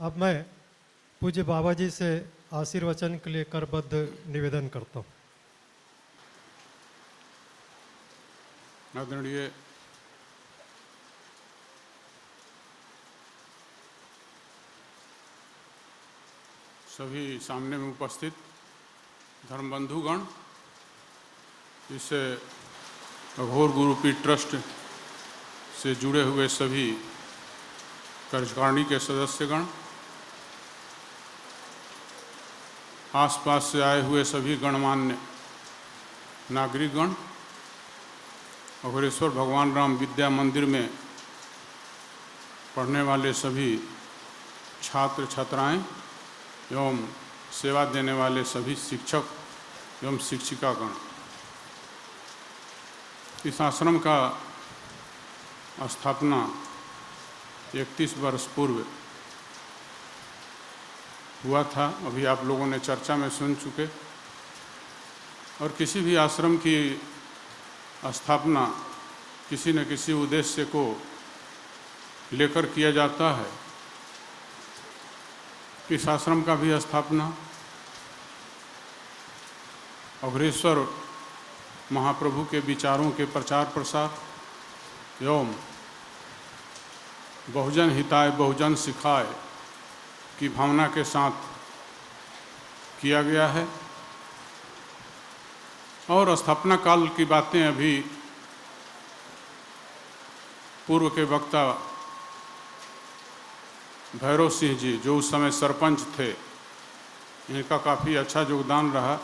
अब मैं पूज्य बाबा जी से आशीर्वचन के लिए करबद्ध निवेदन करता हूँ। आदरणीय सभी सामने में उपस्थित धर्मबंधुगण, इस अघोर गुरुपीठ ट्रस्ट से जुड़े हुए सभी कार्यकारिणी के सदस्यगण, आसपास से आए हुए सभी गणमान्य नागरिकगण, अघोरेश्वर भगवान राम विद्या मंदिर में पढ़ने वाले सभी छात्र छात्राएं एवं सेवा देने वाले सभी शिक्षक एवं शिक्षिकागण, इस आश्रम का स्थापना 31 वर्ष पूर्व हुआ था। अभी आप लोगों ने चर्चा में सुन चुके। और किसी भी आश्रम की स्थापना किसी न किसी उद्देश्य को लेकर किया जाता है। इस आश्रम का भी स्थापना अघोरेश्वर महाप्रभु के विचारों के प्रचार प्रसार एवं बहुजन हिताय बहुजन सिखाय की भावना के साथ किया गया है। और स्थापना काल की बातें अभी पूर्व के वक्ता भैरव सिंह जी, जो उस समय सरपंच थे, इनका काफ़ी अच्छा योगदान रहा।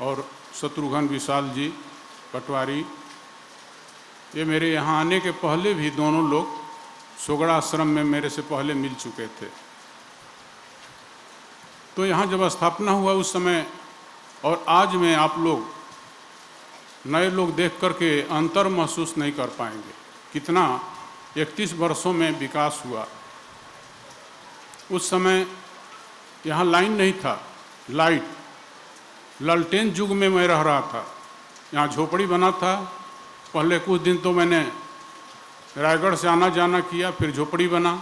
और शत्रुघ्न विशाल जी पटवारी, ये मेरे यहाँ आने के पहले भी दोनों लोग सोगड़ा आश्रम में मेरे से पहले मिल चुके थे। तो यहाँ जब स्थापना हुआ उस समय और आज में आप लोग नए लोग देख करके अंतर महसूस नहीं कर पाएंगे कितना 31 वर्षों में विकास हुआ। उस समय यहाँ लाइन नहीं था, लाइट लालटेन युग में मैं रह रहा था। यहाँ झोपड़ी बना था। पहले कुछ दिन तो मैंने रायगढ़ से आना जाना किया, फिर झोपड़ी बना,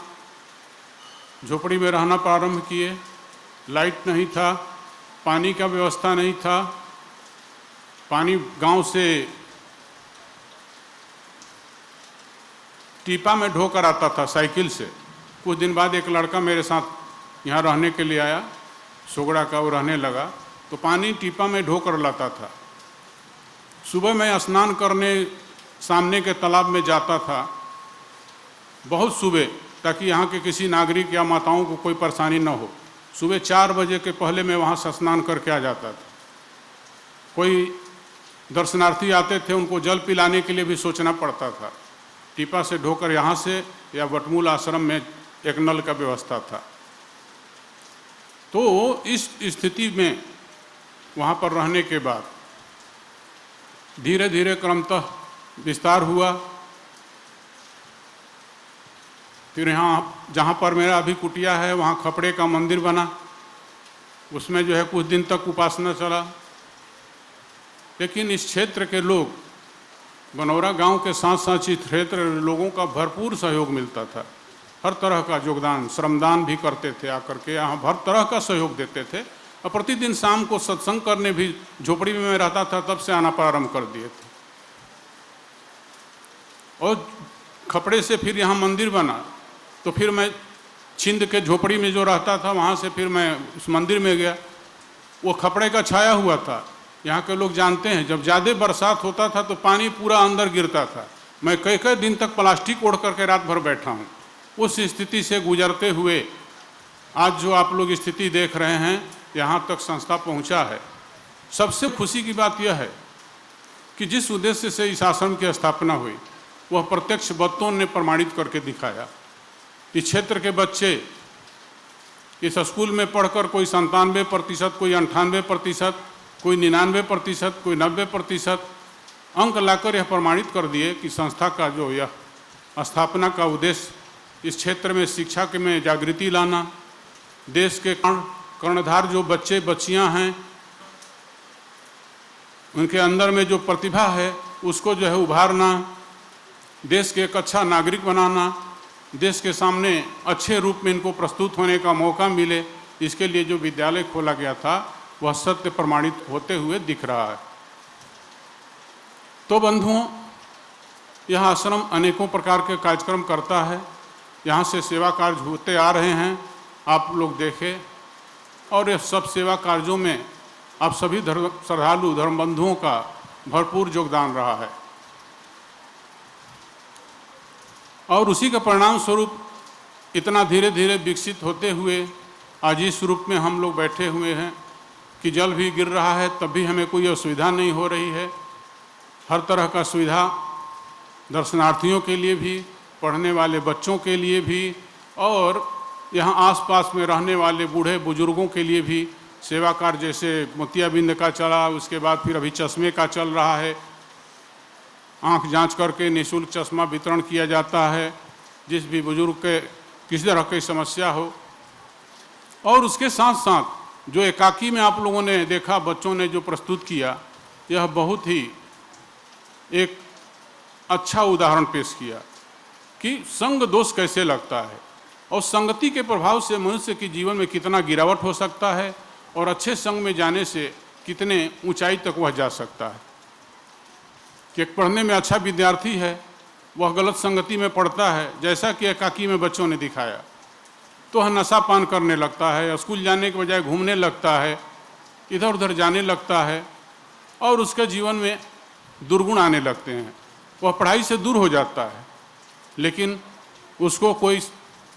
झोपड़ी में रहना प्रारंभ किए। लाइट नहीं था, पानी का व्यवस्था नहीं था। पानी गांव से टीपा में ढोकर आता था साइकिल से। कुछ दिन बाद एक लड़का मेरे साथ यहाँ रहने के लिए आया, सोगड़ा का, वो रहने लगा तो पानी टीपा में ढोकर लाता था। सुबह मैं स्नान करने सामने के तालाब में जाता था, बहुत सुबह, ताकि यहाँ के किसी नागरिक या माताओं को कोई परेशानी न हो। सुबह 4 बजे के पहले मैं वहाँ से स्नान करके आ जाता था। कोई दर्शनार्थी आते थे, उनको जल पिलाने के लिए भी सोचना पड़ता था। टीपा से ढोकर यहाँ से या वटमूल आश्रम में एक नल का व्यवस्था था। तो इस स्थिति में वहाँ पर रहने के बाद धीरे धीरे क्रमतः विस्तार हुआ। फिर यहाँ जहाँ पर मेरा अभी कुटिया है, वहाँ खपड़े का मंदिर बना। उसमें जो है कुछ दिन तक उपासना चला। लेकिन इस क्षेत्र के लोग, बनौरा गांव के साथ साथ इस क्षेत्र लोगों का भरपूर सहयोग मिलता था। हर तरह का योगदान, श्रमदान भी करते थे, आकर के यहाँ हर तरह का सहयोग देते थे। और प्रतिदिन शाम को सत्संग करने भी झोपड़ी में मैं रहता था, तब से आना प्रारंभ कर दिए थे। और खपड़े से फिर यहाँ मंदिर बना, तो फिर मैं छिंद के झोपड़ी में जो रहता था, वहाँ से फिर मैं उस मंदिर में गया। वो खपड़े का छाया हुआ था। यहाँ के लोग जानते हैं, जब ज़्यादा बरसात होता था तो पानी पूरा अंदर गिरता था। मैं कई कई दिन तक प्लास्टिक ओढ़ करके रात भर बैठा हूँ। उस स्थिति से गुजरते हुए आज जो आप लोग स्थिति देख रहे हैं, यहाँ तक संस्था पहुँचा है। सबसे खुशी की बात यह है कि जिस उद्देश्य से इस आश्रम की स्थापना हुई, वह प्रत्यक्ष बच्चों ने प्रमाणित करके दिखाया। इस क्षेत्र के बच्चे इस स्कूल में पढ़कर कोई 97%, कोई 98%, कोई 99%, कोई 90% अंक लाकर यह प्रमाणित कर दिए कि संस्था का जो यह स्थापना का उद्देश्य इस क्षेत्र में शिक्षा के में जागृति लाना, देश के कर्णधार जो बच्चे बच्चियां हैं, उनके अंदर में जो प्रतिभा है उसको जो है उभारना, देश के एक अच्छा नागरिक बनाना, देश के सामने अच्छे रूप में इनको प्रस्तुत होने का मौका मिले, इसके लिए जो विद्यालय खोला गया था वह सत्य प्रमाणित होते हुए दिख रहा है। तो बंधुओं, यह आश्रम अनेकों प्रकार के कार्यक्रम करता है। यहाँ से सेवा कार्य होते आ रहे हैं, आप लोग देखें, और यह सब सेवा कार्यों में आप सभी श्रद्धालु धर्म बंधुओं का भरपूर योगदान रहा है। और उसी का परिणाम स्वरूप इतना धीरे धीरे विकसित होते हुए आज इस रूप में हम लोग बैठे हुए हैं कि जल भी गिर रहा है तब भी हमें कोई असुविधा नहीं हो रही है। हर तरह का सुविधा दर्शनार्थियों के लिए भी, पढ़ने वाले बच्चों के लिए भी, और यहाँ आसपास में रहने वाले बूढ़े बुजुर्गों के लिए भी सेवा कार्य, जैसे मोतियाबिंद का चला, उसके बाद फिर अभी चश्मे का चल रहा है। आंख जांच करके निःशुल्क चश्मा वितरण किया जाता है जिस भी बुजुर्ग के किसी तरह की समस्या हो। और उसके साथ साथ जो एकाकी में आप लोगों ने देखा, बच्चों ने जो प्रस्तुत किया, यह बहुत ही एक अच्छा उदाहरण पेश किया कि संग दोष कैसे लगता है और संगति के प्रभाव से मनुष्य के जीवन में कितना गिरावट हो सकता है और अच्छे संग में जाने से कितने ऊंचाई तक वह जा सकता है। कि एक पढ़ने में अच्छा विद्यार्थी है, वह गलत संगति में पढ़ता है, जैसा कि एकाकी में बच्चों ने दिखाया, तो वह नशा पान करने लगता है, स्कूल जाने के बजाय घूमने लगता है, इधर उधर जाने लगता है और उसके जीवन में दुर्गुण आने लगते हैं। वह पढ़ाई से दूर हो जाता है, लेकिन उसको कोई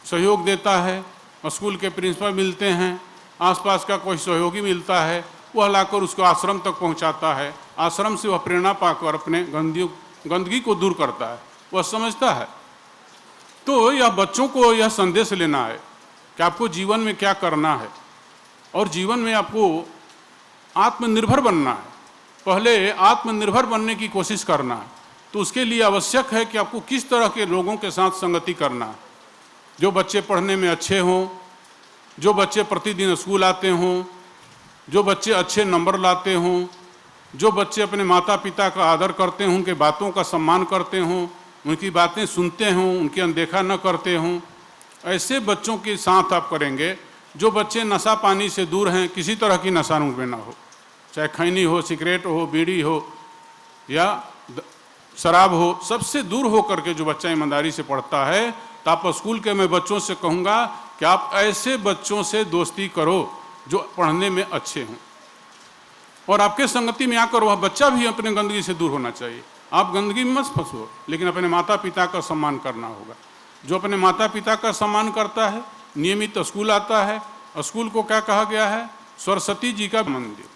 सहयोग देता है, स्कूल के प्रिंसिपल मिलते हैं, आसपास का कोई सहयोगी मिलता है, वह लाकर उसको आश्रम तक पहुंचाता है। आश्रम से वह प्रेरणा पाकर अपने गंदगी को दूर करता है, वह समझता है। तो यह बच्चों को यह संदेश लेना है कि आपको जीवन में क्या करना है और जीवन में आपको आत्मनिर्भर बनना है। पहले आत्मनिर्भर बनने की कोशिश करना है, तो उसके लिए आवश्यक है कि आपको किस तरह के लोगों के साथ संगति करना है। जो बच्चे पढ़ने में अच्छे हों, जो बच्चे प्रतिदिन स्कूल आते हों, जो बच्चे अच्छे नंबर लाते हों, जो बच्चे अपने माता पिता का आदर करते हों, उनके बातों का सम्मान करते हों, उनकी बातें सुनते हों, उनकी अनदेखा न करते हों, ऐसे बच्चों के साथ आप करेंगे। जो बच्चे नशा पानी से दूर हैं, किसी तरह की नशा में ना हो, चाहे खैनी हो, सिगरेट हो, बीड़ी हो या शराब हो, सबसे दूर हो करके जो बच्चा ईमानदारी से पढ़ता है, तो आप स्कूल के मैं बच्चों से कहूँगा कि आप ऐसे बच्चों से दोस्ती करो जो पढ़ने में अच्छे हों, और आपके संगति में आकर वह बच्चा भी अपने गंदगी से दूर होना चाहिए। आप गंदगी में मत फंसो, लेकिन अपने माता पिता का सम्मान करना होगा। जो अपने माता पिता का सम्मान करता है, नियमित स्कूल आता है, स्कूल को क्या कहा गया है? सरस्वती जी का मंदिर।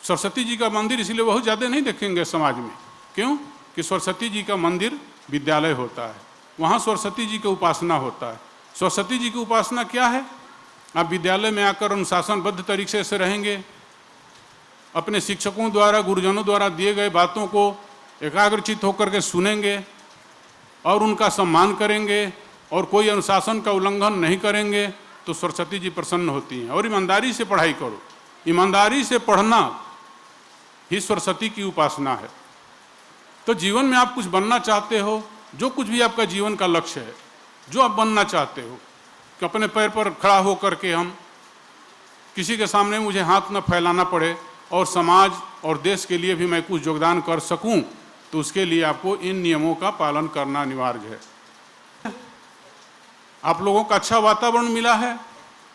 सरस्वती जी का मंदिर इसलिए बहुत ज़्यादा नहीं देखेंगे समाज में, क्यों कि सरस्वती जी का मंदिर विद्यालय होता है, वहाँ सरस्वती जी की उपासना होता है। सरस्वती जी की उपासना क्या है? आप विद्यालय में आकर अनुशासनबद्ध तरीके से रहेंगे, अपने शिक्षकों द्वारा, गुरुजनों द्वारा दिए गए बातों को एकाग्रचित होकर के सुनेंगे और उनका सम्मान करेंगे और कोई अनुशासन का उल्लंघन नहीं करेंगे, तो सरस्वती जी प्रसन्न होती हैं। और ईमानदारी से पढ़ाई करो, ईमानदारी से पढ़ना ही सरस्वती की उपासना है। तो जीवन में आप कुछ बनना चाहते हो, जो कुछ भी आपका जीवन का लक्ष्य है, जो आप बनना चाहते हो, कि अपने पैर पर खड़ा होकर के हम किसी के सामने मुझे हाथ न फैलाना पड़े और समाज और देश के लिए भी मैं कुछ योगदान कर सकूं, तो उसके लिए आपको इन नियमों का पालन करना अनिवार्य है। आप लोगों का अच्छा वातावरण मिला है,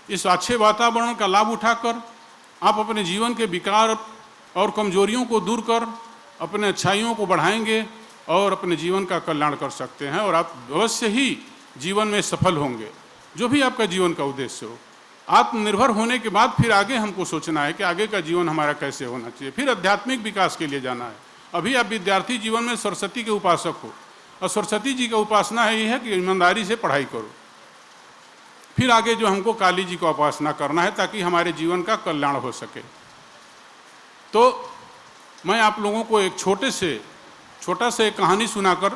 इस अच्छे वातावरण का लाभ उठाकर आप अपने जीवन के विकार और कमजोरियों को दूर कर अपने अच्छाइयों को बढ़ाएंगे और अपने जीवन का कल्याण कर सकते हैं, और आप अवश्य ही जीवन में सफल होंगे, जो भी आपका जीवन का उद्देश्य हो। आत्मनिर्भर होने के बाद फिर आगे हमको सोचना है कि आगे का जीवन हमारा कैसे होना चाहिए, फिर आध्यात्मिक विकास के लिए जाना है। अभी आप विद्यार्थी जीवन में सरस्वती के उपासक हो, और सरस्वती जी का उपासना है ये है कि ईमानदारी से पढ़ाई करो। फिर आगे जो हमको काली जी का उपासना करना है, ताकि हमारे जीवन का कल्याण हो सके। तो मैं आप लोगों को एक छोटा सा एक कहानी सुनाकर,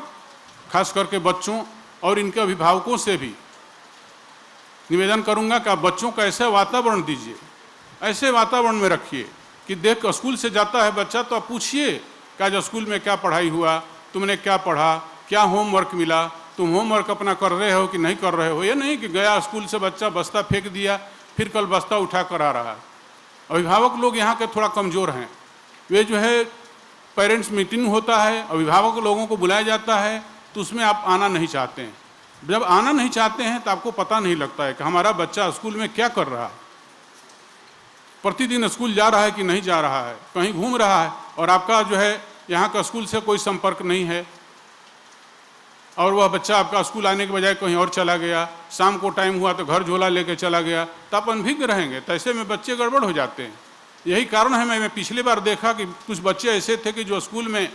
खास करके बच्चों और इनके अभिभावकों से भी निवेदन करूंगा कि आप बच्चों का ऐसा वातावरण दीजिए, ऐसे वातावरण में रखिए कि देख स्कूल से जाता है बच्चा तो आप पूछिए कि आज स्कूल में क्या पढ़ाई हुआ, तुमने क्या पढ़ा, क्या होमवर्क मिला, तुम होमवर्क अपना कर रहे हो कि नहीं कर रहे हो। ये नहीं कि गया स्कूल से बच्चा बस्ता फेंक दिया, फिर कल बस्ता उठा कर आ रहा है। अभिभावक लोग यहाँ के थोड़ा कमज़ोर हैं। वे जो है पेरेंट्स मीटिंग होता है, अभिभावक लोगों को बुलाया जाता है, तो उसमें आप आना नहीं चाहते हैं। जब आना नहीं चाहते हैं तो आपको पता नहीं लगता है कि हमारा बच्चा स्कूल में क्या कर रहा है, प्रतिदिन स्कूल जा रहा है कि नहीं जा रहा है, कहीं घूम रहा है, और आपका जो है यहाँ का स्कूल से कोई संपर्क नहीं है, और वह बच्चा आपका स्कूल आने के बजाय कहीं और चला गया, शाम को टाइम हुआ तो घर झोला लेके चला गया, तो आप अनभिज्ञ रहेंगे। तो ऐसे में बच्चे गड़बड़ हो जाते हैं। यही कारण है मैं पिछली बार देखा कि कुछ बच्चे ऐसे थे कि जो स्कूल में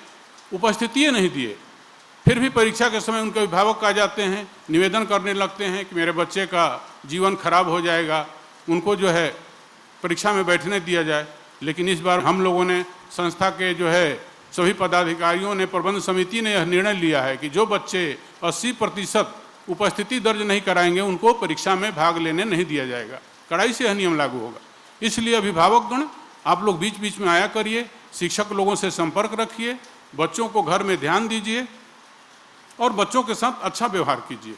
उपस्थिति नहीं दिए, फिर भी परीक्षा के समय उनके अभिभावक आ जाते हैं, निवेदन करने लगते हैं कि मेरे बच्चे का जीवन खराब हो जाएगा, उनको जो है परीक्षा में बैठने दिया जाए। लेकिन इस बार हम लोगों ने, संस्था के जो है सभी पदाधिकारियों ने, प्रबंध समिति ने यह निर्णय लिया है कि जो बच्चे 80% उपस्थिति दर्ज नहीं कराएंगे उनको परीक्षा में भाग लेने नहीं दिया जाएगा। कड़ाई से यह नियम लागू होगा। इसलिए अभिभावकगण आप लोग बीच बीच में आया करिए, शिक्षक लोगों से संपर्क रखिए, बच्चों को घर में ध्यान दीजिए और बच्चों के साथ अच्छा व्यवहार कीजिए,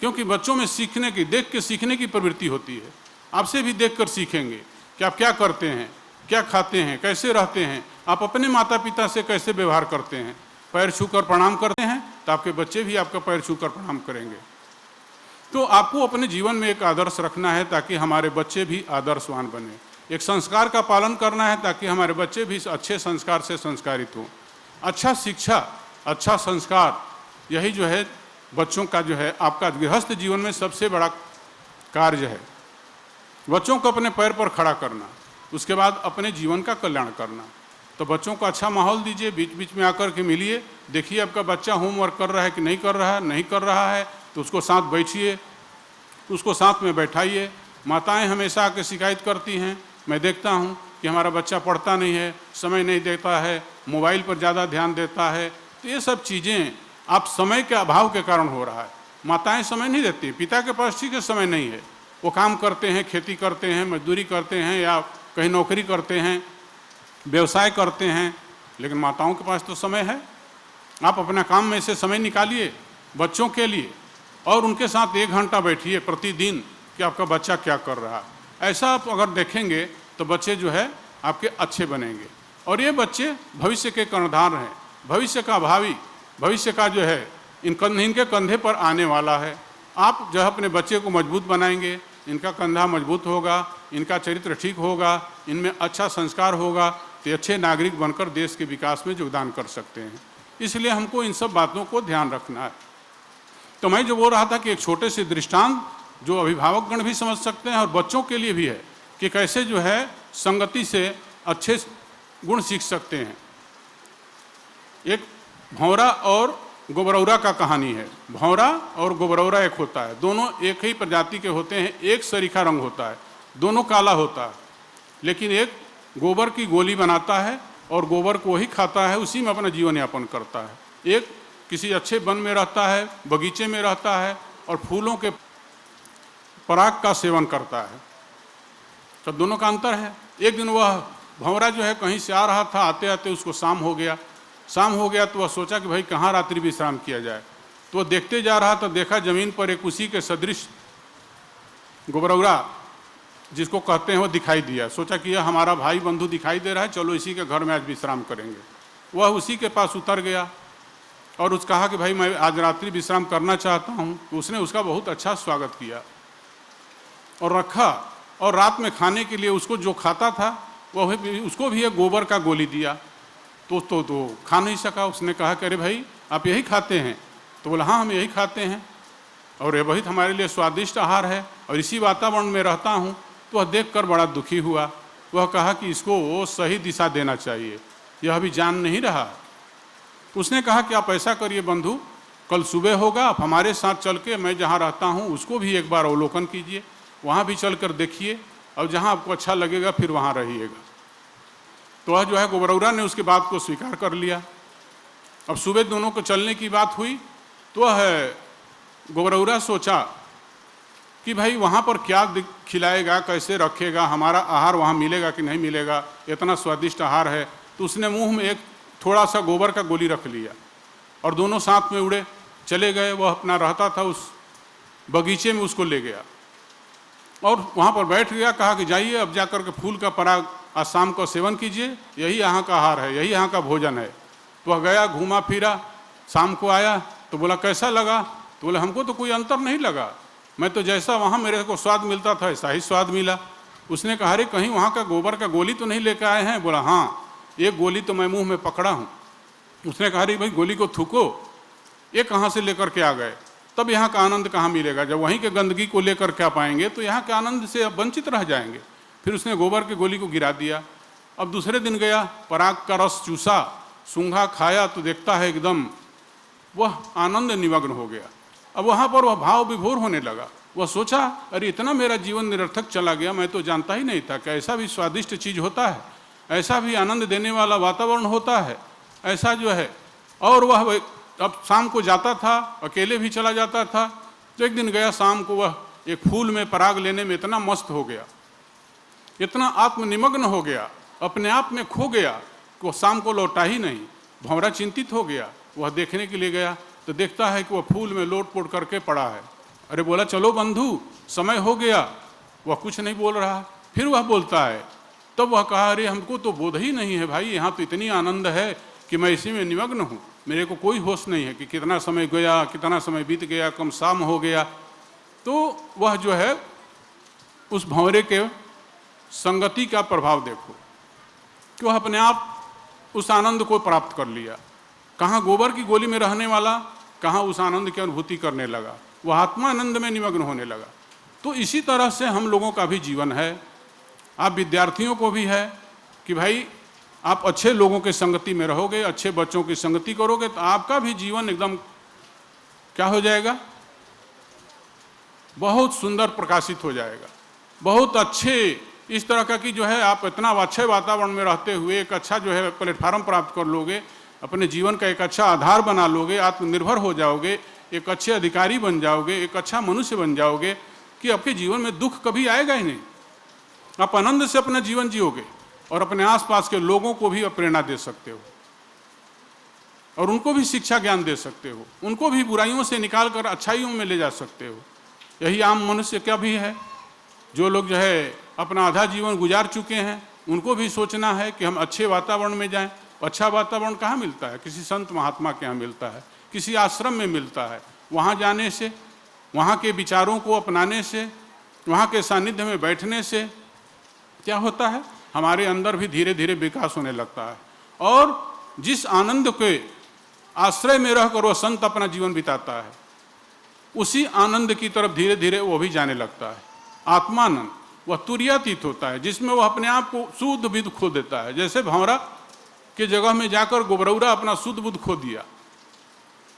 क्योंकि बच्चों में सीखने की, देख के सीखने की प्रवृत्ति होती है। आपसे भी देखकर सीखेंगे कि आप क्या करते हैं, क्या खाते हैं, कैसे रहते हैं, आप अपने माता पिता से कैसे व्यवहार करते हैं। पैर छूकर प्रणाम करते हैं तो आपके बच्चे भी आपका पैर छूकर प्रणाम करेंगे। तो आपको अपने जीवन में एक आदर्श रखना है ताकि हमारे बच्चे भी आदर्शवान बने। एक संस्कार का पालन करना है ताकि हमारे बच्चे भी अच्छे संस्कार से संस्कारित हों। अच्छा शिक्षा, अच्छा संस्कार, यही जो है बच्चों का जो है आपका गृहस्थ जीवन में सबसे बड़ा कार्य है। बच्चों को अपने पैर पर खड़ा करना, उसके बाद अपने जीवन का कल्याण करना। तो बच्चों को अच्छा माहौल दीजिए, बीच बीच में आकर के मिलिए, देखिए आपका बच्चा होमवर्क कर रहा है कि नहीं कर रहा है। नहीं कर रहा है तो उसको साथ बैठिए, उसको साथ में बैठाइए। माताएं हमेशा आके शिकायत करती हैं, मैं देखता हूं कि हमारा बच्चा पढ़ता नहीं है, समय नहीं देता है, मोबाइल पर ज़्यादा ध्यान देता है। तो ये सब चीज़ें आप समय के अभाव के कारण हो रहा है। माताएं समय नहीं देती, पिता के पास ठीक है समय नहीं है, वो काम करते हैं, खेती करते हैं, मजदूरी करते हैं, या कहीं नौकरी करते हैं, व्यवसाय करते हैं, लेकिन माताओं के पास तो समय है। आप अपना काम में से समय निकालिए बच्चों के लिए और उनके साथ 1 घंटा बैठिए प्रतिदिन कि आपका बच्चा क्या कर रहा है। ऐसा आप अगर देखेंगे तो बच्चे जो है आपके अच्छे बनेंगे, और ये बच्चे भविष्य के कर्णधार हैं, भविष्य का भावी, भविष्य का जो है इनके कंधे पर आने वाला है। आप जो है अपने बच्चे को मजबूत बनाएंगे, इनका कंधा मजबूत होगा, इनका चरित्र ठीक होगा, इनमें अच्छा संस्कार होगा, तो अच्छे नागरिक बनकर देश के विकास में योगदान कर सकते हैं। इसलिए हमको इन सब बातों को ध्यान रखना है। तो मैं जो बोल रहा था कि एक छोटे से दृष्टांत जो अभिभावकगण भी समझ सकते हैं और बच्चों के लिए भी है कि कैसे जो है संगति से अच्छे गुण सीख सकते हैं। एक भौरा और गोबरौरा का कहानी है। भौरा और गोबरौरा एक होता है, दोनों एक ही प्रजाति के होते हैं, एक सरीखा रंग होता है, दोनों काला होता है, लेकिन एक गोबर की गोली बनाता है और गोबर को ही खाता है, उसी में अपना जीवन यापन करता है। एक किसी अच्छे वन में रहता है, बगीचे में रहता है और फूलों के पराग का सेवन करता है। तो दोनों का अंतर है। एक दिन वह भंवरा जो है कहीं से आ रहा था, आते आते उसको शाम हो गया तो वह सोचा कि भाई कहाँ रात्रि विश्राम किया जाए। तो वह देखते जा रहा तो देखा जमीन पर एक उसी के सदृश गोबरौरा जिसको कहते हैं वो दिखाई दिया। सोचा कि यह हमारा भाई बंधु दिखाई दे रहा है, चलो इसी के घर में आज विश्राम करेंगे। वह उसी के पास उतर गया और उसने कहा कि भाई मैं आज रात्रि विश्राम करना चाहता हूँ। उसने उसका बहुत अच्छा स्वागत किया और रखा, और रात में खाने के लिए उसको जो खाता था वह उसको भी एक गोबर का गोली दिया। तो खा नहीं सका। उसने कहा कि अरे भाई आप यही खाते हैं? तो बोला हाँ हम यही खाते हैं और ये वही हमारे लिए स्वादिष्ट आहार है और इसी वातावरण में रहता हूँ। तो वह देखकर बड़ा दुखी हुआ। वह कहा कि इसको वो सही दिशा देना चाहिए, यह अभी जान नहीं रहा। उसने कहा कि आप ऐसा करिए बंधु, कल सुबह होगा, आप हमारे साथ चल के मैं जहाँ रहता हूँ उसको भी एक बार अवलोकन कीजिए, वहाँ भी चल कर देखिए और जहाँ आपको अच्छा लगेगा फिर वहाँ रहिएगा। तो वह जो है गोबरौरा ने उसकी बात को स्वीकार कर लिया। अब सुबह दोनों को चलने की बात हुई तो वह गोबरौरा सोचा कि भाई वहाँ पर क्या खिलाएगा, कैसे रखेगा, हमारा आहार वहाँ मिलेगा कि नहीं मिलेगा, इतना स्वादिष्ट आहार है। तो उसने मुंह में एक थोड़ा सा गोबर का गोली रख लिया और दोनों साथ में उड़े, चले गए। वह अपना रहता था उस बगीचे में, उसको ले गया और वहाँ पर बैठ गया। कहा कि जाइए अब जाकर के फूल का पराग आज शाम को सेवन कीजिए, यही यहाँ का आहार है, यही यहाँ का भोजन है। तो वह गया, घूमा फिरा, शाम को आया तो बोला कैसा लगा? तो बोला हमको तो कोई अंतर नहीं लगा, मैं तो जैसा वहाँ मेरे को स्वाद मिलता था ऐसा ही स्वाद मिला। उसने कहा अरे कहीं वहाँ का गोबर का गोली तो नहीं लेकर आए हैं? बोला हाँ, एक गोली तो मैं मुंह में पकड़ा हूँ। उसने कहा अरे भाई गोली को थूको, ये कहाँ से लेकर के आ गए? तब यहाँ का आनंद कहाँ मिलेगा? जब वहीं के गंदगी को लेकर के आ पाएंगे तो यहाँ के आनंद से अब वंचित रह जाएंगे। फिर उसने गोबर की गोली को गिरा दिया। अब दूसरे दिन गया, पराग का रस चूसा, सूंघा, खाया तो देखता है एकदम वह आनंद निमग्न हो गया। अब वहाँ पर वह भाव विभोर होने लगा। वह सोचा अरे इतना मेरा जीवन निरर्थक चला गया, मैं तो जानता ही नहीं था कि ऐसा भी स्वादिष्ट चीज़ होता है, ऐसा भी आनंद देने वाला वातावरण होता है, ऐसा जो है। और वह अब शाम को जाता था, अकेले भी चला जाता था। तो एक दिन गया शाम को, वह एक फूल में पराग लेने में इतना मस्त हो गया, इतना आत्मनिमग्न हो गया, अपने आप में खो गया कि वह शाम को लौटा ही नहीं। भंवरा चिंतित हो गया, वह देखने के लिए गया तो देखता है कि वह फूल में लोट पोट करके पड़ा है। अरे बोला चलो बंधु, समय हो गया। वह कुछ नहीं बोल रहा। फिर वह बोलता है, तब वह कहा अरे हमको तो बोध ही नहीं है भाई, यहाँ तो इतनी आनंद है कि मैं इसी में निमग्न हूँ, मेरे को कोई होश नहीं है कि कितना समय गया, कितना समय बीत गया, कम शाम हो गया। तो वह जो है उस भंवरे के संगति का प्रभाव देखो कि वह अपने आप उस आनंद को प्राप्त कर लिया। कहाँ गोबर की गोली में रहने वाला, कहाँ उस आनंद की अनुभूति करने लगा, वह आत्मानंद में निमग्न होने लगा। तो इसी तरह से हम लोगों का भी जीवन है, आप विद्यार्थियों को भी है कि भाई आप अच्छे लोगों के संगति में रहोगे, अच्छे बच्चों की संगति करोगे तो आपका भी जीवन एकदम क्या हो जाएगा, बहुत सुंदर प्रकाशित हो जाएगा, बहुत अच्छे इस तरह का कि जो है आप इतना अच्छे वातावरण में रहते हुए एक अच्छा जो है प्लेटफार्म प्राप्त कर लोगे, अपने जीवन का एक अच्छा आधार बना लोगे, आत्मनिर्भर हो जाओगे, एक अच्छे अधिकारी बन जाओगे, एक अच्छा मनुष्य बन जाओगे कि आपके जीवन में दुख कभी आएगा ही नहीं। आप आनंद से अपना जीवन जियोगे और अपने आसपास के लोगों को भी प्रेरणा दे सकते हो और उनको भी शिक्षा ज्ञान दे सकते हो, उनको भी बुराइयों से निकाल कर अच्छाइयों में ले जा सकते हो। यही आम मनुष्य क्या भी है, जो लोग जो है अपना आधा जीवन गुजार चुके हैं, उनको भी सोचना है कि हम अच्छे वातावरण में जाएं। अच्छा वातावरण कहाँ मिलता है? किसी संत महात्मा के यहाँ मिलता है, किसी आश्रम में मिलता है। वहाँ जाने से, वहाँ के विचारों को अपनाने से, वहाँ के सानिध्य में बैठने से क्या होता है, हमारे अंदर भी धीरे धीरे विकास होने लगता है। और जिस आनंद के आश्रय में रहकर वह संत अपना जीवन बिताता है, उसी आनंद की तरफ धीरे धीरे वो भी जाने लगता है। आत्मानंद वह तुर्यातीत होता है, जिसमें वह अपने आप को शुद्ध बुद्ध खो देता है। जैसे भंवरा के जगह में जाकर गोबरौरा अपना शुद्ध बुद्ध खो दिया,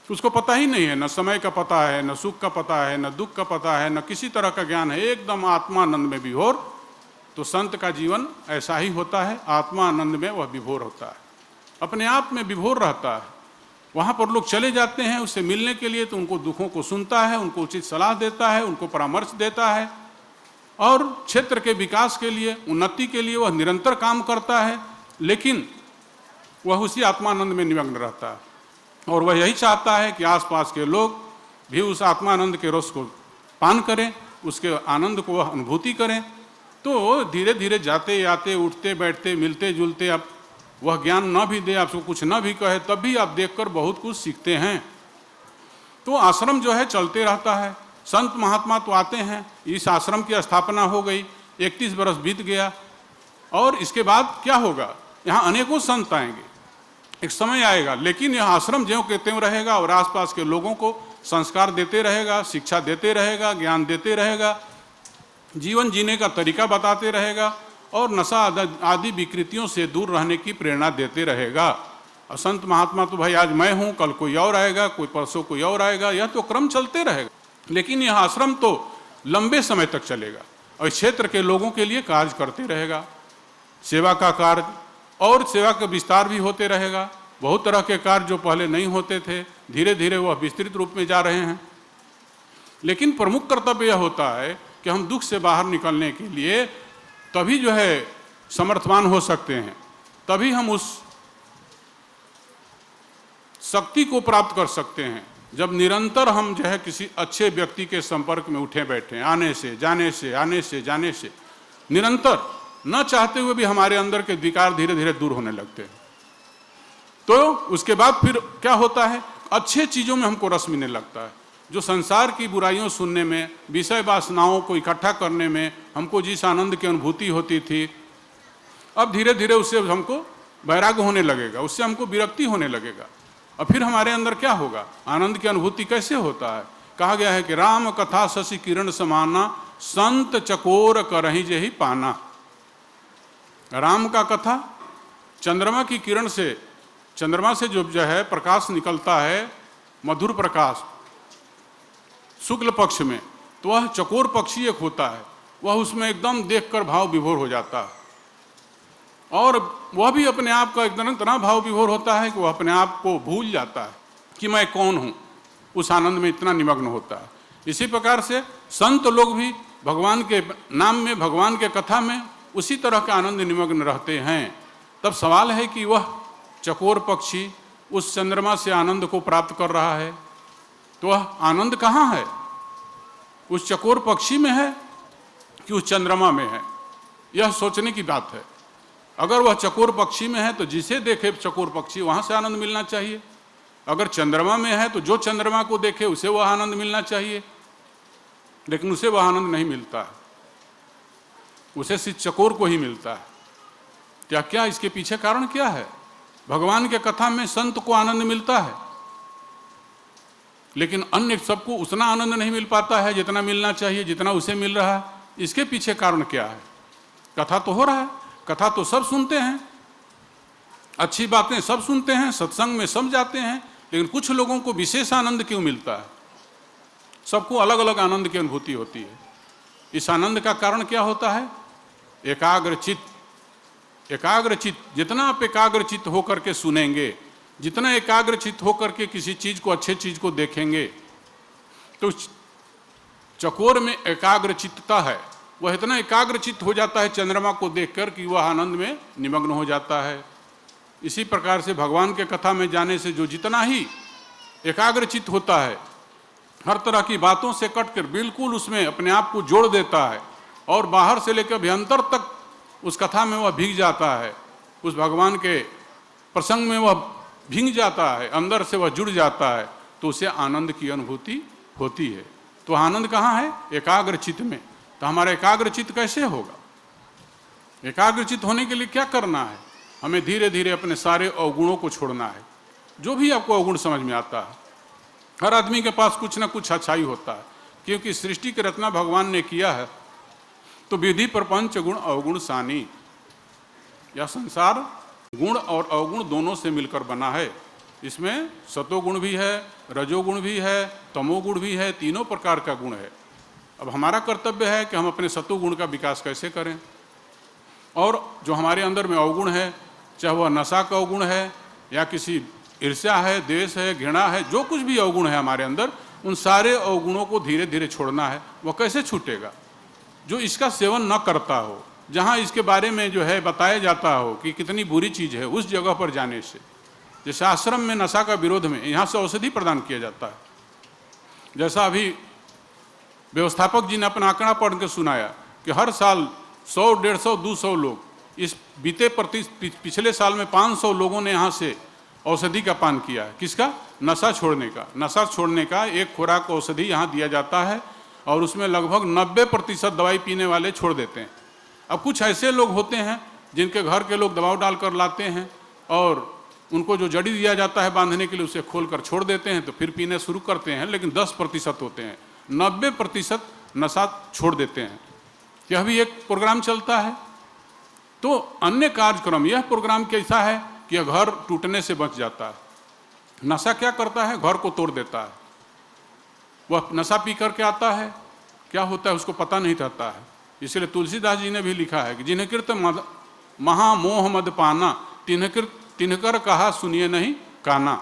उसको पता ही नहीं है, न समय का पता है, न सुख का पता है, न दुख का पता है, न किसी तरह का ज्ञान है, एकदम आत्मानंद में विभोर। तो संत का जीवन ऐसा ही होता है, आत्मानंद में वह विभोर होता है, अपने आप में विभोर रहता है। वहाँ पर लोग चले जाते हैं उससे मिलने के लिए तो उनको दुखों को सुनता है, उनको उचित सलाह देता है, उनको परामर्श देता है और क्षेत्र के विकास के लिए, उन्नति के लिए वह निरंतर काम करता है। लेकिन वह उसी आत्मानंद में निमग्न रहता है और वह यही चाहता है कि आसपास के लोग भी उस आत्मानंद के रस को पान करें, उसके आनंद को वह अनुभूति करें। तो धीरे धीरे जाते आते, उठते बैठते, मिलते जुलते, आप वह ज्ञान न भी दे, आपको कुछ न भी कहे, तब भी आप देखकर बहुत कुछ सीखते हैं। तो आश्रम जो है चलते रहता है, संत महात्मा तो आते हैं। इस आश्रम की स्थापना हो गई, 31 बरस बीत गया और इसके बाद क्या होगा, यहाँ अनेकों संत आएंगे, एक समय आएगा, लेकिन यह आश्रम ज्यों के त्यों रहेगा और आसपास के लोगों को संस्कार देते रहेगा, शिक्षा देते रहेगा, ज्ञान देते रहेगा, जीवन जीने का तरीका बताते रहेगा और नशा आदि विकृतियों से दूर रहने की प्रेरणा देते रहेगा। और संत महात्मा तो भाई आज मैं हूँ, कल कोई और आएगा, कोई परसों कोई और आएगा, यह तो क्रम चलते रहेगा। लेकिन यह आश्रम तो लंबे समय तक चलेगा और क्षेत्र के लोगों के लिए कार्य करते रहेगा, सेवा का कार्य और सेवा का विस्तार भी होते रहेगा। बहुत तरह के कार्य जो पहले नहीं होते थे, धीरे धीरे वह विस्तृत रूप में जा रहे हैं। लेकिन प्रमुख कर्तव्य यह होता है कि हम दुख से बाहर निकलने के लिए तभी जो है समर्थवान हो सकते हैं, तभी हम उस शक्ति को प्राप्त कर सकते हैं जब निरंतर हम जो है किसी अच्छे व्यक्ति के संपर्क में उठे बैठे, आने से जाने से, आने से जाने से, निरंतर न चाहते हुए भी हमारे अंदर के विकार धीरे धीरे दूर होने लगते हैं। तो उसके बाद फिर क्या होता है, अच्छे चीज़ों में हमको रस मिलने लगता है। जो संसार की बुराइयों सुनने में, विषय वासनाओं को इकट्ठा करने में हमको जिस आनंद की अनुभूति होती थी, अब धीरे धीरे उससे हमको वैराग्य होने लगेगा, उससे हमको विरक्ति होने लगेगा। और फिर हमारे अंदर क्या होगा, आनंद की अनुभूति कैसे होता है। कहा गया है कि राम कथा शशि किरण समाना, संत चकोर करहि जेहि पाना। राम का कथा चंद्रमा की किरण से, चंद्रमा से जो है प्रकाश निकलता है, मधुर प्रकाश शुक्ल पक्ष में, तो वह चकोर पक्षी एक होता है, वह उसमें एकदम देखकर भाव विभोर हो जाता है। और वह भी अपने आप का इतना भाव विभोर होता है कि वह अपने आप को भूल जाता है कि मैं कौन हूँ, उस आनंद में इतना निमग्न होता है। इसी प्रकार से संत लोग भी भगवान के नाम में, भगवान के कथा में उसी तरह के आनंद निमग्न रहते हैं। तब सवाल है कि वह चकोर पक्षी उस चंद्रमा से आनंद को प्राप्त कर रहा है, तो वह आनंद कहाँ है, उस चकोर पक्षी में है कि उस चंद्रमा में है? यह सोचने की बात है। अगर वह चकोर पक्षी में है तो जिसे देखे चकोर पक्षी वहाँ से आनंद मिलना चाहिए। अगर चंद्रमा में है तो जो चंद्रमा को देखे उसे वह आनंद मिलना चाहिए, लेकिन उसे वह आनंद नहीं मिलता है, उसे सिर्फ चकोर को ही मिलता है। क्या क्या इसके पीछे कारण क्या है? भगवान के कथा में संत को आनंद मिलता है, लेकिन अन्य सबको उतना आनंद नहीं मिल पाता है जितना मिलना चाहिए, जितना उसे मिल रहा है। इसके पीछे कारण क्या है? कथा तो हो रहा है, कथा तो सब सुनते हैं, अच्छी बातें सब सुनते हैं, सत्संग में सब जाते हैं, लेकिन कुछ लोगों को विशेष आनंद क्यों मिलता है? सबको अलग अलग आनंद की अनुभूति होती है। इस आनंद का कारण क्या होता है? एकाग्रचित्त। एकाग्रचित्त, जितना आप एकाग्रचित्त होकर के सुनेंगे, जितना एकाग्रचित्त होकर के किसी चीज को, अच्छे चीज को देखेंगे, तो चकोर में एकाग्रचित्तता है, वह इतना एकाग्रचित्त हो जाता है चंद्रमा को देखकर कि वह आनंद में निमग्न हो जाता है। इसी प्रकार से भगवान के कथा में जाने से जो जितना ही एकाग्रचित्त होता है, हर तरह की बातों से कटकर बिल्कुल उसमें अपने आप को जोड़ देता है, और बाहर से लेकर भीतर तक उस कथा में वह भीग जाता है, उस भगवान के प्रसंग में वह भीग जाता है, अंदर से वह जुड़ जाता है, तो उसे आनंद की अनुभूति होती है। तो आनंद कहाँ है? एकाग्रचित्त में। तो हमारा एकाग्रचित्त कैसे होगा? एकाग्रचित्त होने के लिए क्या करना है? हमें धीरे धीरे अपने सारे अवगुणों को छोड़ना है। जो भी आपको अवगुण समझ में आता है, हर आदमी के पास कुछ ना कुछ अच्छाई होता है, क्योंकि सृष्टि की रचना भगवान ने किया है तो विधि प्रपंच गुण अवगुण सानी। यह संसार गुण और अवगुण दोनों से मिलकर बना है। इसमें सतोगुण भी है, रजोगुण भी है, तमोगुण भी है, तीनों प्रकार का गुण है। अब हमारा कर्तव्य है कि हम अपने सतोगुण का विकास कैसे करें, और जो हमारे अंदर में अवगुण है, चाहे वह नशा का अवगुण है या किसी ईर्ष्या है, द्वेष है, घृणा है, जो कुछ भी अवगुण है हमारे अंदर, उन सारे अवगुणों को धीरे धीरे छोड़ना है। वह कैसे छूटेगा? जो इसका सेवन न करता हो, जहाँ इसके बारे में जो है बताया जाता हो कि कितनी बुरी चीज़ है, उस जगह पर जाने से। जैसे आश्रम में नशा का विरोध में यहाँ से औषधि प्रदान किया जाता है। जैसा अभी व्यवस्थापक जी ने अपना आंकड़ा पढ़ के सुनाया कि हर साल 100, 150, 200 लोग, इस बीते पिछले साल में 500 लोगों ने यहाँ से औषधि का पान किया है। किसका? नशा छोड़ने का। नशा छोड़ने का एक खुराक औषधि यहाँ दिया जाता है, और उसमें लगभग 90% दवाई पीने वाले छोड़ देते हैं। अब कुछ ऐसे लोग होते हैं जिनके घर के लोग दबाव डालकर लाते हैं, और उनको जो जड़ी दिया जाता है बांधने के लिए उसे खोलकर छोड़ देते हैं, तो फिर पीने शुरू करते हैं। लेकिन 10% होते हैं, 90% नशा छोड़ देते हैं। यह भी एक प्रोग्राम चलता है। तो अन्य कार्यक्रम, यह प्रोग्राम कैसा है कि यह घर टूटने से बच जाता है। नशा क्या करता है? घर को तोड़ देता है। वह नशा पी करके आता है, क्या होता है उसको पता नहीं रहता है। इसलिए तुलसीदास जी ने भी लिखा है कि जिन्हें कृत महामोह मद पाना, तिनकर कहा सुनिए नहीं काना।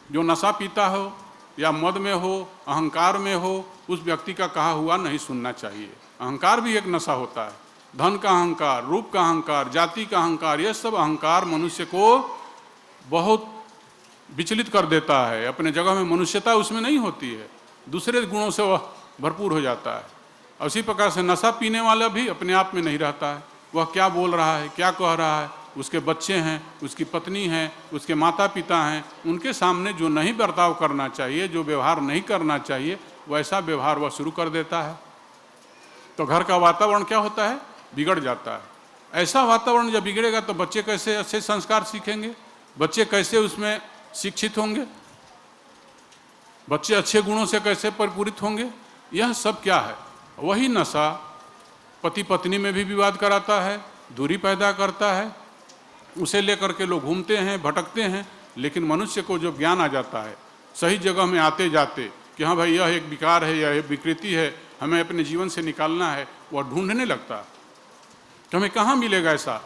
जो नशा पीता हो या मद में हो, अहंकार में हो, उस व्यक्ति का कहा हुआ नहीं सुनना चाहिए। अहंकार भी एक नशा होता है। धन का अहंकार, रूप का अहंकार, जाति का अहंकार, यह सब अहंकार मनुष्य को बहुत विचलित कर देता है, अपने जगह में मनुष्यता उसमें नहीं होती है, दूसरे गुणों से वह भरपूर हो जाता है। उसी प्रकार से नशा पीने वाला भी अपने आप में नहीं रहता है, वह क्या बोल रहा है, क्या कह रहा है, उसके बच्चे हैं, उसकी पत्नी है, उसके माता पिता हैं, उनके सामने जो नहीं बर्ताव करना चाहिए, जो व्यवहार नहीं करना चाहिए, वैसा व्यवहार वह शुरू कर देता है। तो घर का वातावरण क्या होता है, बिगड़ जाता है। ऐसा वातावरण जब बिगड़ेगा तो बच्चे कैसे अच्छे संस्कार सीखेंगे, बच्चे कैसे उसमें शिक्षित होंगे, बच्चे अच्छे गुणों से कैसे परिपूरित होंगे। यह सब क्या है, वही नशा पति पत्नी में भी विवाद कराता है, दूरी पैदा करता है, उसे लेकर के लोग घूमते हैं, भटकते हैं। लेकिन मनुष्य को जो ज्ञान आ जाता है सही जगह में आते जाते कि हाँ भाई यह एक विकार है, यह एक विकृति है, हमें अपने जीवन से निकालना है, वह ढूंढने लगता है कि हमें कहाँ मिलेगा ऐसा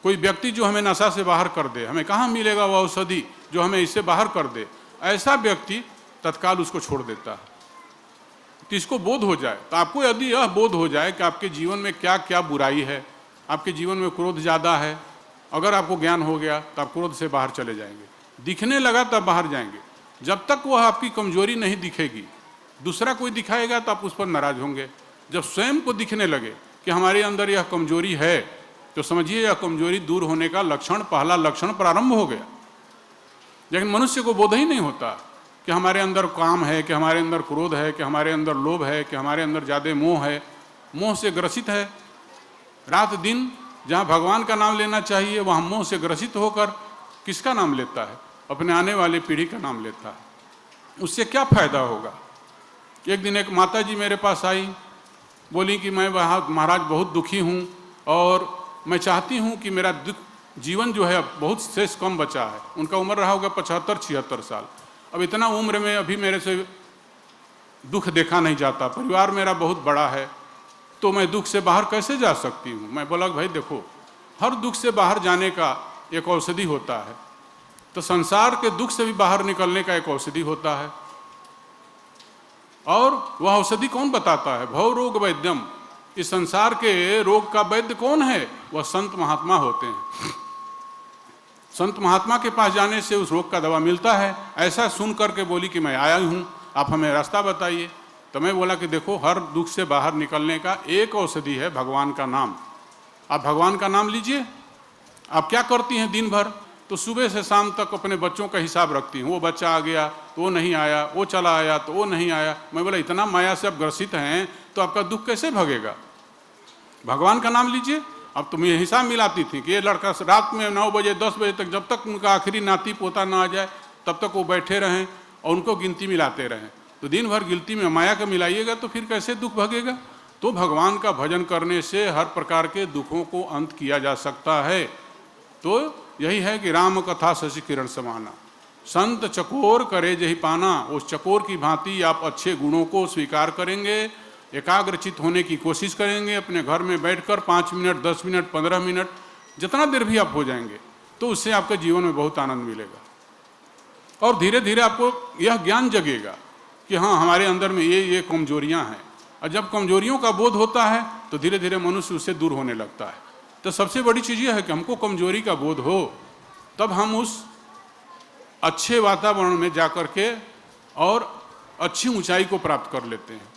कोई व्यक्ति जो हमें नशा से बाहर कर दे, हमें कहाँ मिलेगा वह औषधि जो हमें इससे बाहर कर दे। ऐसा व्यक्ति तत्काल उसको छोड़ देता है। तो इसको बोध हो जाए, तो आपको यदि यह बोध हो जाए कि आपके जीवन में क्या क्या बुराई है, आपके जीवन में क्रोध ज़्यादा है, अगर आपको ज्ञान हो गया तो आप क्रोध से बाहर चले जाएंगे, दिखने लगा तब बाहर जाएंगे। जब तक वह आपकी कमजोरी नहीं दिखेगी, दूसरा कोई दिखाएगा तो आप उस पर नाराज होंगे। जब स्वयं को दिखने लगे कि हमारे अंदर यह कमजोरी है, तो समझिए यह कमजोरी दूर होने का लक्षण, पहला लक्षण प्रारंभ हो गया। लेकिन मनुष्य को बोध ही नहीं होता कि हमारे अंदर काम है, कि हमारे अंदर क्रोध है, कि हमारे अंदर लोभ है, कि हमारे अंदर ज़्यादा मोह है, मोह से ग्रसित है। रात दिन जहाँ भगवान का नाम लेना चाहिए वहाँ मोह से ग्रसित होकर किसका नाम लेता है, अपने आने वाली पीढ़ी का नाम लेता है। उससे क्या फायदा होगा। एक दिन एक माता जी मेरे पास आई, बोली कि मैं वहाँ महाराज बहुत दुखी हूँ और मैं चाहती हूँ कि मेरा जीवन जो है बहुत शेष कम बचा है। उनका उम्र रहा होगा 75-76 साल। अब इतना उम्र में अभी मेरे से दुख देखा नहीं जाता, परिवार मेरा बहुत बड़ा है, तो मैं दुख से बाहर कैसे जा सकती हूँ। मैं बोला भाई देखो, हर दुख से बाहर जाने का एक औषधि होता है, तो संसार के दुख से भी बाहर निकलने का एक औषधि होता है। और वह औषधि कौन बताता है, भव रोग वैद्यम। इस संसार के रोग का वैद्य कौन है, वह संत महात्मा होते हैं। संत महात्मा के पास जाने से उस रोग का दवा मिलता है। ऐसा सुन करके बोली कि मैं आया हूँ, आप हमें रास्ता बताइए। तो मैं बोला कि देखो, हर दुख से बाहर निकलने का एक औषधि है भगवान का नाम। आप भगवान का नाम लीजिए। आप क्या करती हैं दिन भर, तो सुबह से शाम तक अपने बच्चों का हिसाब रखती हैं। वो बच्चा आ गया तो वो नहीं आया, वो चला आया तो वो नहीं आया। मैं बोला इतना माया से आप ग्रसित हैं तो आपका दुख कैसे भगेगा। भगवान का नाम लीजिए। अब तुम ये हिसाब मिलाती थी कि ये लड़का रात में 9 बजे 10 बजे तक, जब तक उनका आखिरी नाती पोता ना आ जाए तब तक वो बैठे रहें और उनको गिनती मिलाते रहें। तो दिन भर गिनती में माया का मिलाइएगा तो फिर कैसे दुख भगेगा। तो भगवान का भजन करने से हर प्रकार के दुखों को अंत किया जा सकता है। तो यही है कि राम कथा शशि किरण समाना, संत चकोर करे जही पाना। उस चकोर की भांति आप अच्छे गुणों को स्वीकार करेंगे, एकाग्रचित होने की कोशिश करेंगे। अपने घर में बैठकर 5 मिनट, 10 मिनट, 15 मिनट, जितना देर भी आप हो जाएंगे तो उससे आपके जीवन में बहुत आनंद मिलेगा। और धीरे धीरे आपको यह ज्ञान जगेगा कि हाँ, हमारे अंदर में ये कमजोरियां हैं। और जब कमजोरियों का बोध होता है तो धीरे धीरे मनुष्य उससे दूर होने लगता है। तो सबसे बड़ी चीज़ यह है कि हमको कमजोरी का बोध हो, तब हम उस अच्छे वातावरण में जाकर के और अच्छी ऊंचाई को प्राप्त कर लेते हैं।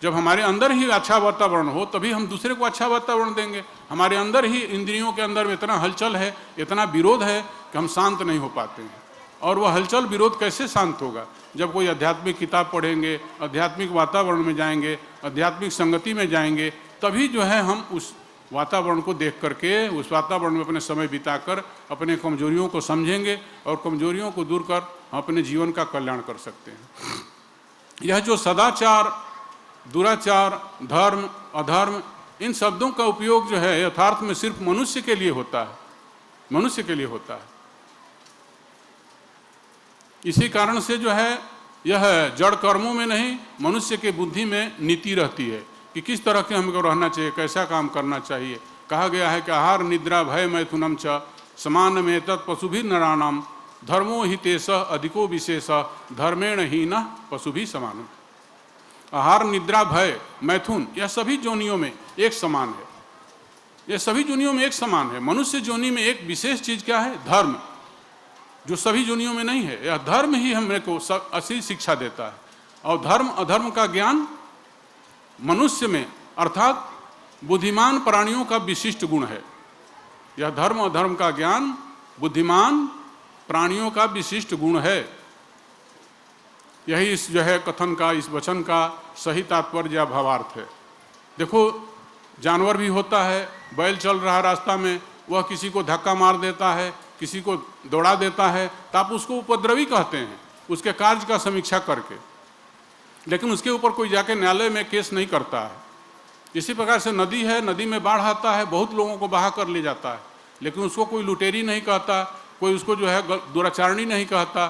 जब हमारे अंदर ही अच्छा वातावरण हो तभी हम दूसरे को अच्छा वातावरण देंगे। हमारे अंदर ही इंद्रियों के अंदर में इतना हलचल है, इतना विरोध है कि हम शांत नहीं हो पाते हैं। और वह हलचल विरोध कैसे शांत होगा, जब कोई आध्यात्मिक किताब पढ़ेंगे, आध्यात्मिक वातावरण में जाएंगे, आध्यात्मिक संगति में जाएंगे, तभी जो है हम उस वातावरण को देख करके, उस वातावरण में अपने समय बिताकर अपने कमजोरियों को समझेंगे और कमजोरियों को दूर कर हम अपने जीवन का कल्याण कर सकते हैं। यह जो सदाचार, दुराचार, धर्म, अधर्म, इन शब्दों का उपयोग जो है यथार्थ में सिर्फ मनुष्य के लिए होता है, मनुष्य के लिए होता है। इसी कारण से जो है यह जड़ कर्मों में नहीं, मनुष्य के बुद्धि में नीति रहती है कि किस तरह के हमको रहना चाहिए, कैसा काम करना चाहिए। कहा गया है कि आहार निद्रा भय मैथुनम च समान में तत् पशुभि नराणाम धर्मो हि तेष अधिको विशेष धर्मेण ही न पशुभि समान। आहार निद्रा भय मैथुन, यह सभी जोनियों में एक समान है। यह सभी जोनियों में एक समान है। मनुष्य जोनि में एक विशेष चीज क्या है, धर्म। जो सभी दुनियों में नहीं है। यह धर्म ही हमें को असली शिक्षा देता है। और धर्म अधर्म का ज्ञान मनुष्य में अर्थात बुद्धिमान प्राणियों का विशिष्ट गुण है। यह धर्म अधर्म का ज्ञान बुद्धिमान प्राणियों का विशिष्ट गुण है। यही इस जो है कथन का, इस वचन का सही तात्पर्य या भावार्थ है। देखो, जानवर भी होता है, बैल चल रहा है रास्ता में, वह किसी को धक्का मार देता है, किसी को दौड़ा देता है, तो आप उसको उपद्रवी कहते हैं उसके कार्य का समीक्षा करके, लेकिन उसके ऊपर कोई जाके न्यायालय में केस नहीं करता है। इसी प्रकार से नदी है, नदी में बाढ़ आता है, बहुत लोगों को बहा कर ले जाता है, लेकिन उसको कोई लुटेरी नहीं कहता, कोई उसको जो है दुराचारणी नहीं कहता,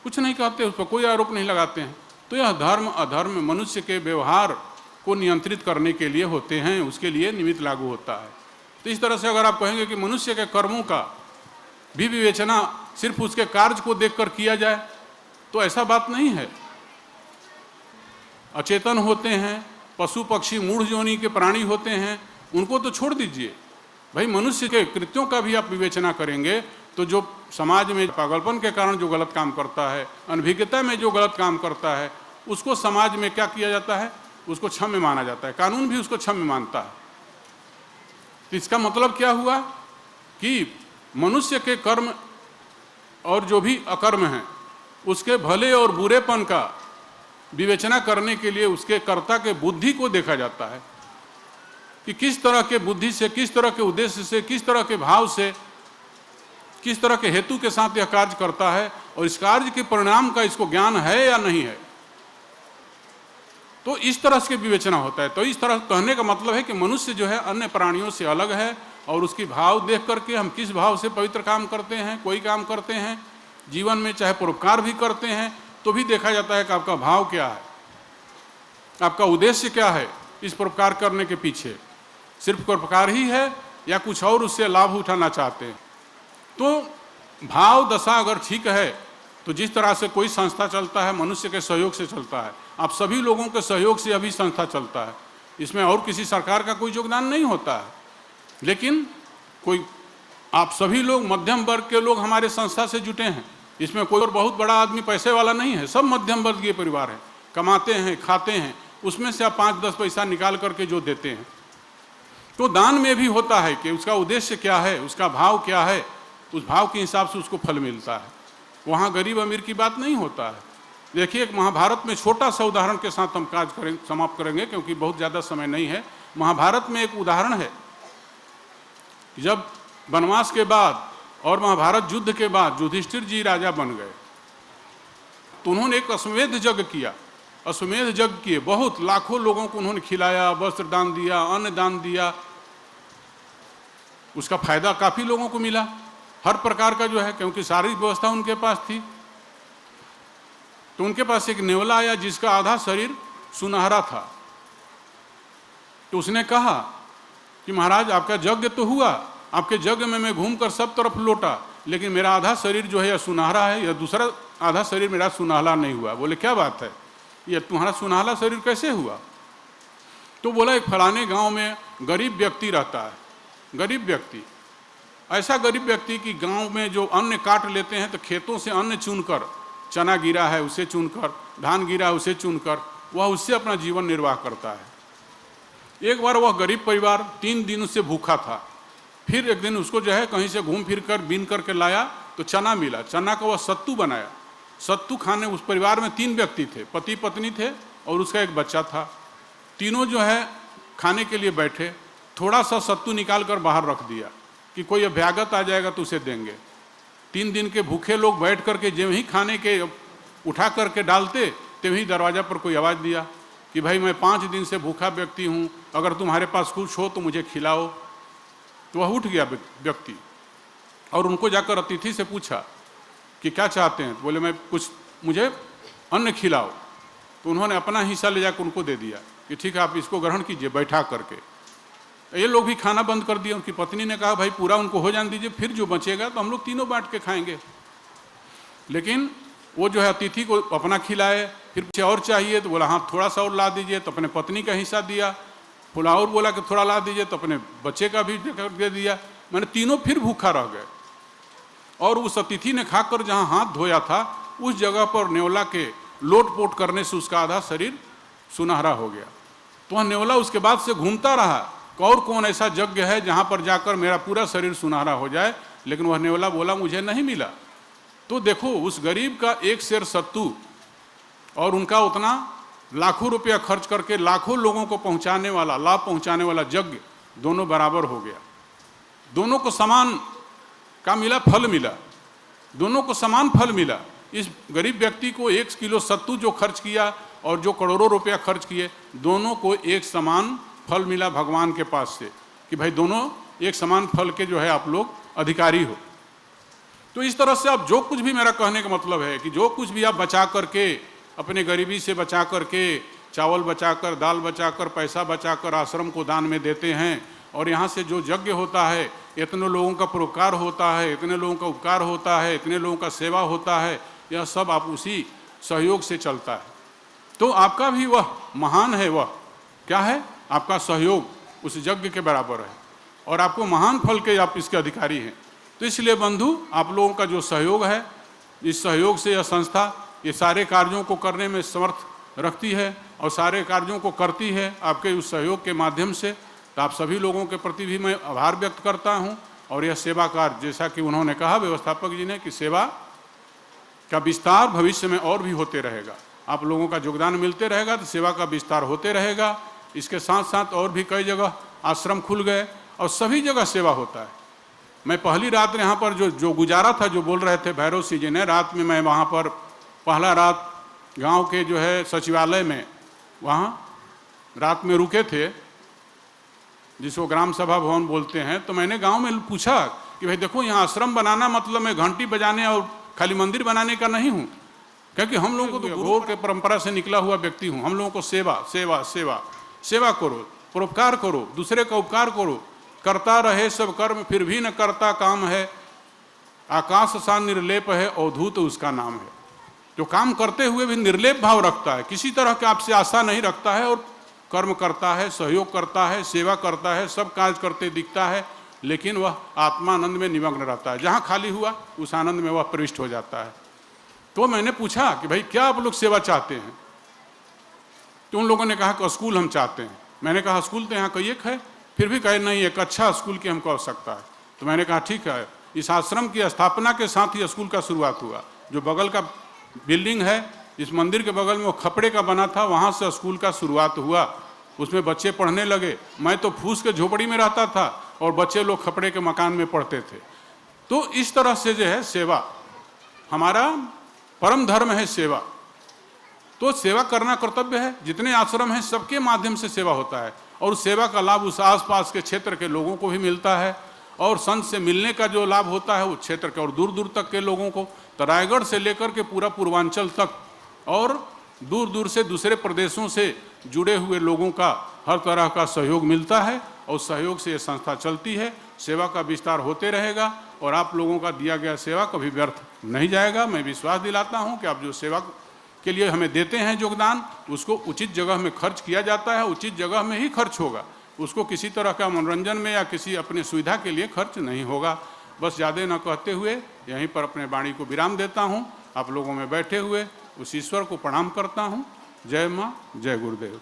कुछ नहीं कहते, उस पर कोई आरोप नहीं लगाते हैं। तो यह धर्म अधर्म मनुष्य के व्यवहार को नियंत्रित करने के लिए होते हैं, उसके लिए निमित्त लागू होता है। तो इस तरह से अगर आप कहेंगे कि मनुष्य के कर्मों का भी विवेचना सिर्फ उसके कार्य को देखकर किया जाए, तो ऐसा बात नहीं है। अचेतन होते हैं, पशु पक्षी मूढ़ योनि के प्राणी होते हैं, उनको तो छोड़ दीजिए भाई। मनुष्य के कृत्यों का भी आप विवेचना करेंगे तो जो समाज में पागलपन के कारण जो गलत काम करता है, अनभिज्ञता में जो गलत काम करता है, उसको समाज में क्या किया जाता है, उसको क्षम्य माना जाता है। कानून भी उसको क्षम्य मानता है। तो इसका मतलब क्या हुआ कि मनुष्य के कर्म और जो भी अकर्म हैं उसके भले और बुरेपन का विवेचना करने के लिए उसके कर्ता के बुद्धि को देखा जाता है कि किस तरह के बुद्धि से, किस तरह के उद्देश्य से, किस तरह के भाव से, किस तरह के हेतु के साथ यह कार्य करता है, और इस कार्य के परिणाम का इसको ज्ञान है या नहीं है। तो इस तरह से विवेचना होता है। तो इस तरह कहने का मतलब है कि मनुष्य जो है अन्य प्राणियों से अलग है, और उसकी भाव देख करके हम किस भाव से पवित्र काम करते हैं, कोई काम करते हैं जीवन में, चाहे परोपकार भी करते हैं, तो भी देखा जाता है कि आपका भाव क्या है, आपका उद्देश्य क्या है इस परोपकार करने के पीछे। सिर्फ परोपकार ही है या कुछ और उससे लाभ उठाना चाहते हैं। तो भाव दशा अगर ठीक है तो जिस तरह से कोई संस्था चलता है मनुष्य के सहयोग से चलता है। आप सभी लोगों के सहयोग से अभी संस्था चलता है, इसमें और किसी सरकार का कोई योगदान नहीं होता है। लेकिन कोई आप सभी लोग मध्यम वर्ग के लोग हमारे संस्था से जुटे हैं, इसमें कोई और बहुत बड़ा आदमी पैसे वाला नहीं है, सब मध्यम वर्गीय परिवार है, कमाते हैं खाते हैं, उसमें से आप 5-10 पैसा निकाल करके जो देते हैं। तो दान में भी होता है कि उसका उद्देश्य क्या है, उसका भाव क्या है, उस भाव के हिसाब से उसको फल मिलता है। वहाँ गरीब अमीर की बात नहीं होता है। देखिए, एक महाभारत में छोटा सा उदाहरण के साथ हम समाप्त करेंगे क्योंकि बहुत ज़्यादा समय नहीं है। महाभारत में एक उदाहरण है, जब वनवास के बाद और महाभारत युद्ध के बाद युधिष्ठिर जी राजा बन गए तो उन्होंने एक अश्वमेध यज्ञ किया। अश्वमेध यज्ञ किए, बहुत लाखों लोगों को उन्होंने खिलाया, वस्त्र दान दिया, अन्न दान दिया। उसका फायदा काफ़ी लोगों को मिला, हर प्रकार का जो है, क्योंकि सारी व्यवस्था उनके पास थी। तो उनके पास एक नेवला आया जिसका आधा शरीर सुनहरा था। तो उसने कहा कि महाराज आपका यज्ञ तो हुआ, आपके यज्ञ में मैं घूमकर सब तरफ लौटा, लेकिन मेरा आधा शरीर जो है यह सुनहरा है, यह दूसरा आधा शरीर मेरा सुनहला नहीं हुआ। बोले क्या बात है, यह तुम्हारा सुनहला शरीर कैसे हुआ? तो बोला एक फलाने गांव में गरीब व्यक्ति रहता है। गरीब व्यक्ति, ऐसा गरीब व्यक्ति कि गांव में जो अन्न काट लेते हैं तो खेतों से अन्न चुनकर, चना गिरा है उसे चुनकर, धान गिरा है उसे चुनकर, वह उससे अपना जीवन निर्वाह करता है। एक बार वह गरीब परिवार 3 दिन से भूखा था। फिर एक दिन उसको जो है कहीं से घूम फिर कर बीन करके लाया तो चना मिला। चना का वह सत्तू बनाया। सत्तू खाने, उस परिवार में 3 व्यक्ति थे, पति पत्नी थे और उसका एक बच्चा था। तीनों जो है खाने के लिए बैठे, थोड़ा सा सत्तू निकाल कर बाहर रख दिया कि कोई अभ्यागत आ जाएगा तो उसे देंगे। 3 दिन के भूखे लोग बैठ करके जब ही खाने के उठा करके डालते तब ही दरवाज़ा पर कोई आवाज़ दिया कि भाई मैं 5 दिन से भूखा व्यक्ति हूँ, अगर तुम्हारे पास कुछ हो तो मुझे खिलाओ। तो वह उठ गया व्यक्ति और उनको जाकर अतिथि से पूछा कि क्या चाहते हैं। तो बोले मैं कुछ, मुझे अन्न खिलाओ। तो उन्होंने अपना हिस्सा ले जाकर उनको दे दिया कि ठीक है आप इसको ग्रहण कीजिए बैठा करके। ये लोग भी खाना बंद कर दिया। उनकी पत्नी ने कहा भाई पूरा उनको हो जाने दीजिए, फिर जो बचेगा तो हम लोग तीनों बांट के खाएंगे। लेकिन वो जो है अतिथि को अपना खिलाए, फिर कुछ और चाहिए तो बोला हाँ थोड़ा सा और ला दीजिए, तो अपने पत्नी का हिस्सा दिया। बोला और बोला कि थोड़ा ला दीजिए, तो अपने बच्चे का भी दे दिया। मैंने तीनों फिर भूखा रह गए और उस अतिथि ने खाकर जहाँ हाथ धोया था उस जगह पर नेवला के लोटपोट करने से उसका आधा शरीर सुनहरा हो गया। तो वह नेवला उसके बाद से घूमता रहा कि और कौन ऐसा यज्ञ है जहाँ पर जाकर मेरा पूरा शरीर सुनहरा हो जाए, लेकिन वह नेवला बोला मुझे नहीं मिला। तो देखो उस गरीब का एक सेर सत्तू और उनका उतना लाखों रुपया खर्च करके लाखों लोगों को पहुंचाने वाला, लाभ पहुंचाने वाला यज्ञ दोनों बराबर हो गया। दोनों को समान का मिला, फल मिला, दोनों को समान फल मिला। इस गरीब व्यक्ति को 1 किलो सत्तू जो खर्च किया और जो करोड़ों रुपया खर्च किए, दोनों को एक समान फल मिला भगवान के पास से कि भाई दोनों एक समान फल के जो है आप लोग अधिकारी हो। तो इस तरह से आप जो कुछ भी, मेरा कहने का मतलब है कि जो कुछ भी आप बचा करके, अपने गरीबी से बचा करके, चावल बचाकर, दाल बचाकर, पैसा बचाकर आश्रम को दान में देते हैं, और यहाँ से जो यज्ञ होता है, इतने लोगों का परोपकार होता है, इतने लोगों का उपकार होता है, इतने लोगों का सेवा होता है, यह सब आप उसी सहयोग से चलता है। तो आपका भी वह महान है, वह क्या है, आपका सहयोग उस यज्ञ के बराबर है और आपको महान फल के आप इसके अधिकारी हैं। तो इसलिए बंधु, आप लोगों का जो सहयोग है, इस सहयोग से यह संस्था ये सारे कार्यों को करने में समर्थ रखती है और सारे कार्यों को करती है आपके उस सहयोग के माध्यम से। तो आप सभी लोगों के प्रति भी मैं आभार व्यक्त करता हूं। और यह सेवा कार्य, जैसा कि उन्होंने कहा व्यवस्थापक जी ने, कि सेवा का विस्तार भविष्य में और भी होते रहेगा। आप लोगों का योगदान मिलते रहेगा तो सेवा का विस्तार होते रहेगा। इसके साथ साथ और भी कई जगह आश्रम खुल गए और सभी जगह सेवा होता है। मैं पहली रात यहाँ पर जो गुजारा था, जो बोल रहे थे भैरव सिंह जी ने, रात में मैं वहाँ पर पहला रात गांव के जो है सचिवालय में वहाँ रात में रुके थे, जिसको ग्राम सभा भवन बोलते हैं। तो मैंने गांव में पूछा कि भाई देखो, यहाँ आश्रम बनाना मतलब मैं घंटी बजाने और खाली मंदिर बनाने का नहीं हूँ, क्योंकि हम लोगों को तो गुरु के परंपरा से निकला हुआ व्यक्ति हूँ। हम लोगों को सेवा सेवा सेवा सेवा करो, परोपकार करो, दूसरे का उपकार करो। करता रहे सब कर्म फिर भी न करता काम है, आकाश सा निर्लेप है अवधूत उसका नाम है। जो काम करते हुए भी निर्लेप भाव रखता है, किसी तरह के आपसे आशा नहीं रखता है और कर्म करता है, सहयोग करता है, सेवा करता है, सब कार्य करते दिखता है, लेकिन वह आत्मानंद में निमग्न रहता है। जहाँ खाली हुआ उस आनंद में वह प्रविष्ट हो जाता है। तो मैंने पूछा कि भाई क्या आप लोग सेवा चाहते हैं? तो उन लोगों ने कहा कि स्कूल हम चाहते हैं। मैंने कहा स्कूल तो यहाँ कई एक है, फिर भी कहे नहीं, एक अच्छा स्कूल की हमको आवश्यकता है। तो मैंने कहा ठीक है, इस आश्रम की स्थापना के साथ ही स्कूल का शुरुआत हुआ। जो बगल का बिल्डिंग है, इस मंदिर के बगल में वो खपड़े का बना था, वहाँ से स्कूल का शुरुआत हुआ। उसमें बच्चे पढ़ने लगे। मैं तो फूस के झोपड़ी में रहता था और बच्चे लोग खपड़े के मकान में पढ़ते थे। तो इस तरह से जो है सेवा, हमारा परम धर्म है सेवा। तो सेवा करना कर्तव्य है। जितने आश्रम हैं सबके माध्यम से सेवा होता है और उस सेवा का लाभ उस आसपास के क्षेत्र के लोगों को भी मिलता है। और संत से मिलने का जो लाभ होता है वो क्षेत्र के और दूर दूर तक के लोगों को, तो रायगढ़ से लेकर के पूरा पूर्वांचल तक और दूर दूर से दूसरे प्रदेशों से जुड़े हुए लोगों का हर तरह का सहयोग मिलता है और सहयोग से ये संस्था चलती है। सेवा का विस्तार होते रहेगा और आप लोगों का दिया गया सेवा कभी व्यर्थ नहीं जाएगा। मैं विश्वास दिलाता हूँ कि आप जो सेवा के लिए हमें देते हैं योगदान, उसको उचित जगह में खर्च किया जाता है, उचित जगह में ही खर्च होगा। उसको किसी तरह का मनोरंजन में या किसी अपने सुविधा के लिए खर्च नहीं होगा। बस ज़्यादा न कहते हुए यहीं पर अपने वाणी को विराम देता हूँ। आप लोगों में बैठे हुए उस ईश्वर को प्रणाम करता हूँ। जय माँ, जय गुरुदेव।